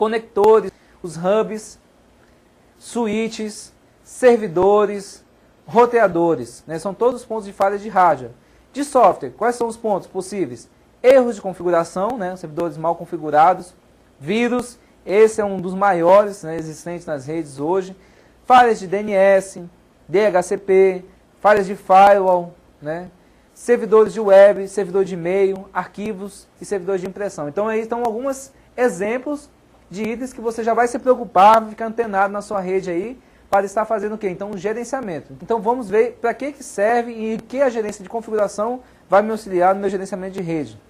conectores, os hubs, switches, servidores, roteadores, né? São todos os pontos de falha de hardware. De software, quais são os pontos possíveis? Erros de configuração, né? Servidores mal configurados, vírus, esse é um dos maiores, né, existentes nas redes hoje, falhas de DNS, DHCP, falhas de firewall, né? Servidores de web, servidor de e-mail, arquivos e servidores de impressão. Então aí estão alguns exemplos de itens que você já vai se preocupar, ficar antenado na sua rede aí, para estar fazendo o quê? Então, um gerenciamento. Então, vamos ver para que serve e que a gerência de configuração vai me auxiliar no meu gerenciamento de rede.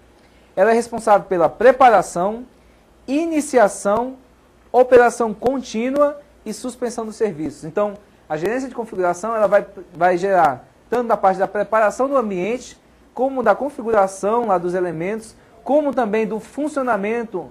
Ela é responsável pela preparação, iniciação, operação contínua e suspensão dos serviços. Então, a gerência de configuração ela vai gerar tanto da parte da preparação do ambiente, como da configuração lá dos elementos, como também do funcionamento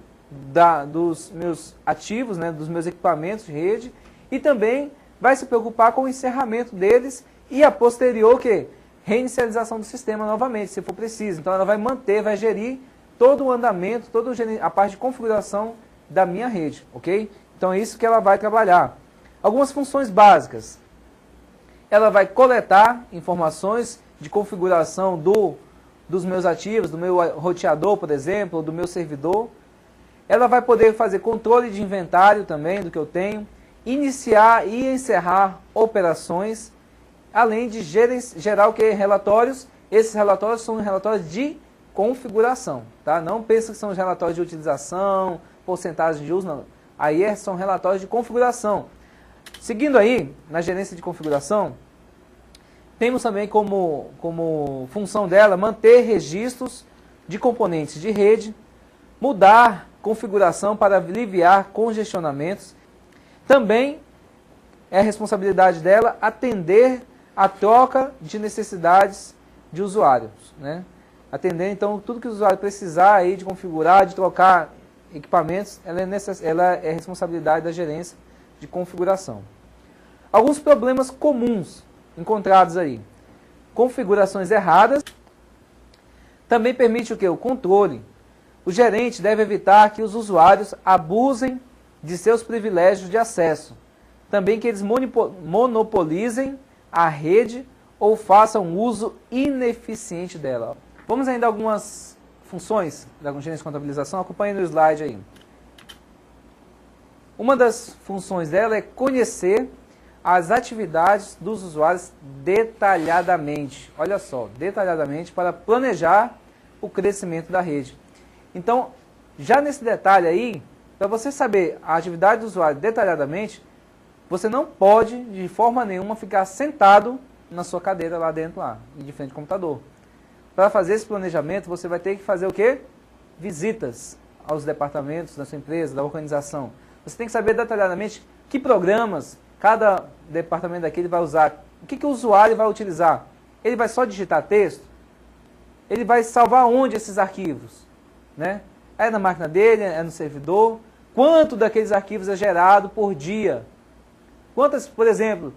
dos meus ativos, né, dos meus equipamentos de rede, e também vai se preocupar com o encerramento deles e a posterior que reinicialização do sistema novamente, se for preciso. Então ela vai manter, vai gerir todo o andamento, toda a parte de configuração da minha rede, ok? Então é isso que ela vai trabalhar. Algumas funções básicas. Ela vai coletar informações de configuração dos meus ativos, do meu roteador, por exemplo, ou do meu servidor. Ela vai poder fazer controle de inventário também do que eu tenho, iniciar e encerrar operações, além de gerar o que? Relatórios. Esses relatórios são relatórios de configuração, tá? Não pensa que são os relatórios de utilização, porcentagem de uso, não. Aí são relatórios de configuração. Seguindo aí, na gerência de configuração, temos também como função dela manter registros de componentes de rede, mudar configuração para aliviar congestionamentos. Também é a responsabilidade dela atender a troca de necessidades de usuários, né? Atender, então, tudo que o usuário precisar aí de configurar, de trocar equipamentos, ela é responsabilidade da gerência de configuração. Alguns problemas comuns encontrados aí. Configurações erradas. Também permite o quê? O controle. O gerente deve evitar que os usuários abusem de seus privilégios de acesso. Também que eles monopolizem a rede ou façam uso ineficiente dela. Vamos ainda a algumas funções da gerência de contabilização. Acompanhe no slide aí. Uma das funções dela é conhecer as atividades dos usuários detalhadamente. Olha só, detalhadamente para planejar o crescimento da rede. Então, já nesse detalhe aí, para você saber a atividade do usuário detalhadamente, você não pode, de forma nenhuma, ficar sentado na sua cadeira lá dentro, de frente ao computador. Para fazer esse planejamento, você vai ter que fazer o quê? Visitas aos departamentos da sua empresa, da organização. Você tem que saber detalhadamente que programas cada departamento daquele vai usar, o que o usuário vai utilizar. Ele vai só digitar texto? Ele vai salvar onde esses arquivos? Né? É na máquina dele, é no servidor? Quanto daqueles arquivos é gerado por dia? Quantas, por exemplo,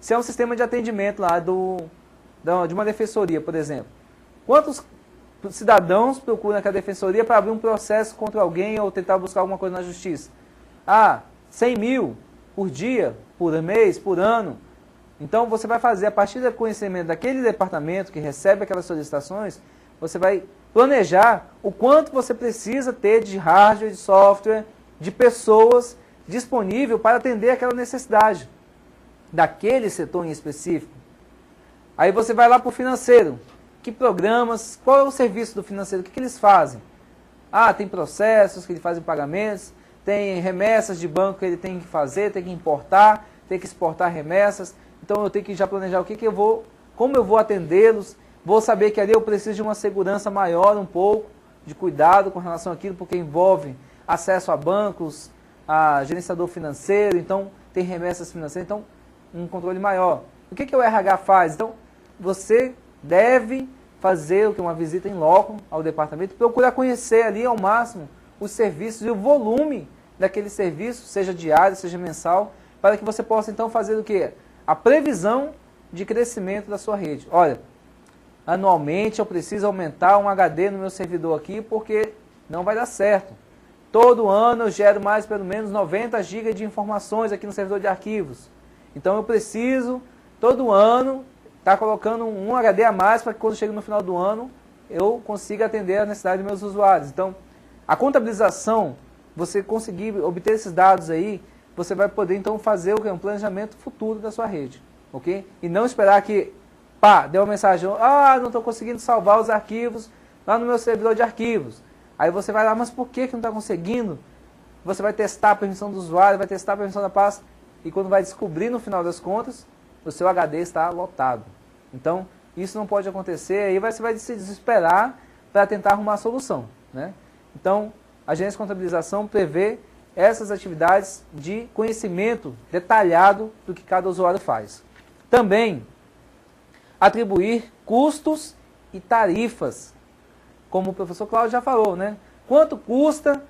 se é um sistema de atendimento lá de uma defensoria, por exemplo, quantos cidadãos procuram aquela defensoria para abrir um processo contra alguém ou tentar buscar alguma coisa na justiça? 100 mil por dia, por mês, por ano. Então você vai fazer, a partir do conhecimento daquele departamento que recebe aquelas solicitações, você vai planejar o quanto você precisa ter de hardware, de software, de pessoas disponível para atender aquela necessidade daquele setor em específico. Aí você vai lá para o financeiro. Que programas, qual é o serviço do financeiro, o que eles fazem? Tem processos que eles fazem pagamentos, tem remessas de banco que ele tem que fazer, tem que importar, tem que exportar remessas. Então eu tenho que já planejar como eu vou atendê-los. Vou saber que ali eu preciso de uma segurança maior um pouco, de cuidado com relação àquilo, porque envolve acesso a bancos, a gerenciador financeiro, então tem remessas financeiras, então um controle maior. O que o RH faz? Então você deve fazer uma visita em loco ao departamento, procurar conhecer ali ao máximo os serviços e o volume daquele serviço, seja diário, seja mensal, para que você possa então fazer o quê? A previsão de crescimento da sua rede. Olha, anualmente eu preciso aumentar um HD no meu servidor aqui porque não vai dar certo. todo ano eu gero mais pelo menos 90 GB de informações aqui no servidor de arquivos. Então eu preciso, todo ano, estar colocando um HD a mais para que quando chega no final do ano eu consiga atender a necessidade dos meus usuários. Então, a contabilização, você conseguir obter esses dados aí, você vai poder então fazer um planejamento futuro da sua rede, ok? E não esperar que, pá, deu uma mensagem, não estou conseguindo salvar os arquivos lá no meu servidor de arquivos. Aí você vai lá, mas por que não está conseguindo? Você vai testar a permissão do usuário, vai testar a permissão da pasta, e quando vai descobrir no final das contas, o seu HD está lotado. Então, isso não pode acontecer, aí você vai se desesperar para tentar arrumar a solução, né? Então, a agência de contabilização prevê essas atividades de conhecimento detalhado do que cada usuário faz. Também, atribuir custos e tarifas, como o professor Cláudio já falou, né? Quanto custa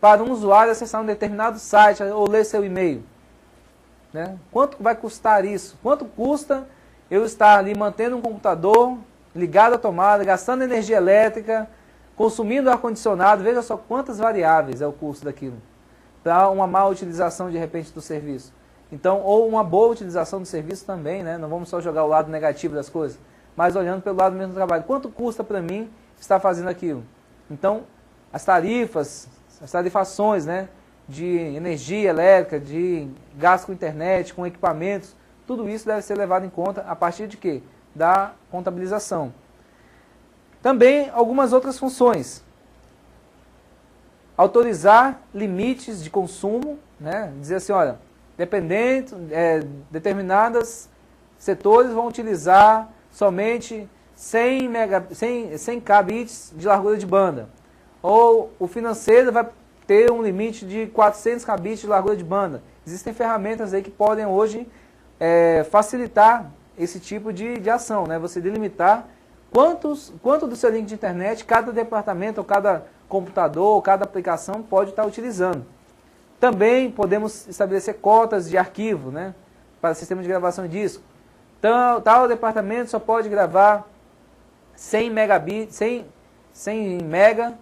para um usuário acessar um determinado site ou ler seu e-mail? Né? Quanto vai custar isso? Quanto custa eu estar ali mantendo um computador ligado à tomada, gastando energia elétrica, consumindo ar-condicionado? Veja só quantas variáveis é o custo daquilo, para uma má utilização de repente do serviço. Então, ou uma boa utilização do serviço também, né? Não vamos só jogar o lado negativo das coisas, mas olhando pelo lado mesmo do trabalho. Quanto custa para mim estar fazendo aquilo? Então, as tarifas, as tarifações, né, de energia elétrica, de gasto com internet, com equipamentos, tudo isso deve ser levado em conta a partir de quê? Da contabilização. Também algumas outras funções. Autorizar limites de consumo, né? Dizer assim, olha, determinados setores vão utilizar somente 100 kbps de largura de banda. Ou o financeiro vai ter um limite de 400 kbps de largura de banda. Existem ferramentas aí que podem hoje facilitar esse tipo de ação, né? Você delimitar quanto do seu link de internet cada departamento, ou cada computador, ou cada aplicação pode estar utilizando. Também podemos estabelecer cotas de arquivo, né, para sistema de gravação de disco. Então, tal departamento só pode gravar 100 megabits, 100 mega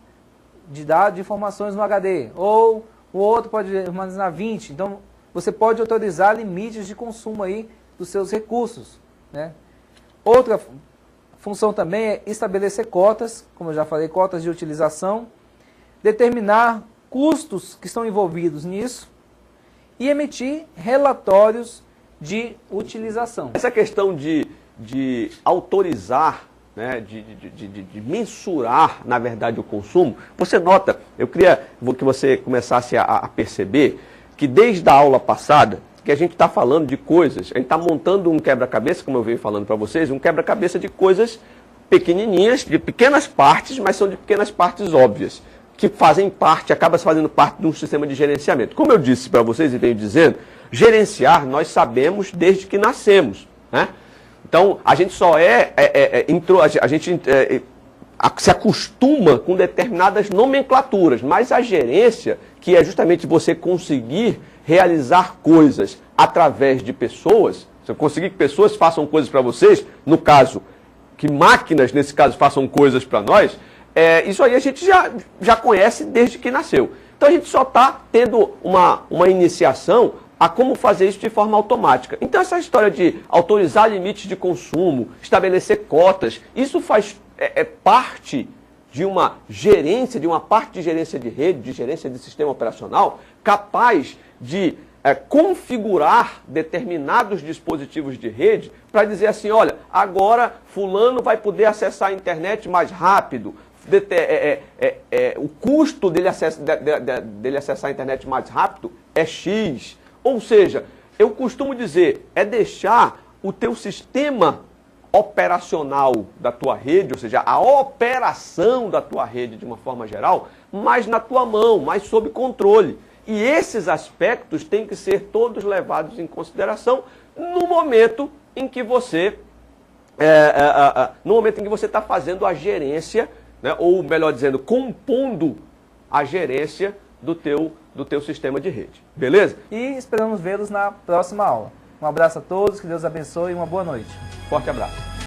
de dados, de informações no HD. Ou o outro pode armazenar 20. Então, você pode autorizar limites de consumo aí dos seus recursos, né? Outra função também é estabelecer cotas, como eu já falei, cotas de utilização, determinar custos que estão envolvidos nisso e emitir relatórios de utilização. Essa questão de autorizar, né, de mensurar, na verdade, o consumo, você nota, eu queria que você começasse a perceber que desde a aula passada, que a gente está falando de coisas, a gente está montando um quebra-cabeça, como eu venho falando para vocês, um quebra-cabeça de coisas pequenininhas, de pequenas partes, mas são de pequenas partes óbvias, que fazem parte, acaba fazendo parte de um sistema de gerenciamento. Como eu disse para vocês e venho dizendo, gerenciar nós sabemos desde que nascemos, né? Então, a gente só se acostuma com determinadas nomenclaturas, mas a gerência, que é justamente você conseguir realizar coisas através de pessoas, você conseguir que pessoas façam coisas para vocês, no caso, que máquinas, nesse caso, façam coisas para nós, isso aí a gente já conhece desde que nasceu. Então a gente só está tendo uma iniciação a como fazer isso de forma automática. Então essa história de autorizar limites de consumo, estabelecer cotas, isso faz parte de uma gerência, de uma parte de gerência de rede, de gerência de sistema operacional, capaz de configurar determinados dispositivos de rede para dizer assim, olha, agora fulano vai poder acessar a internet mais rápido, o custo dele acessar a internet mais rápido é X. Ou seja, eu costumo dizer, é deixar o teu sistema operacional da tua rede, ou seja, a operação da tua rede de uma forma geral, mais na tua mão, mais sob controle. E esses aspectos têm que ser todos levados em consideração no momento em que você está fazendo a gerência, né, ou melhor dizendo, compondo a gerência do teu sistema de rede. Beleza? E esperamos vê-los na próxima aula. Um abraço a todos, que Deus abençoe e uma boa noite. Forte abraço.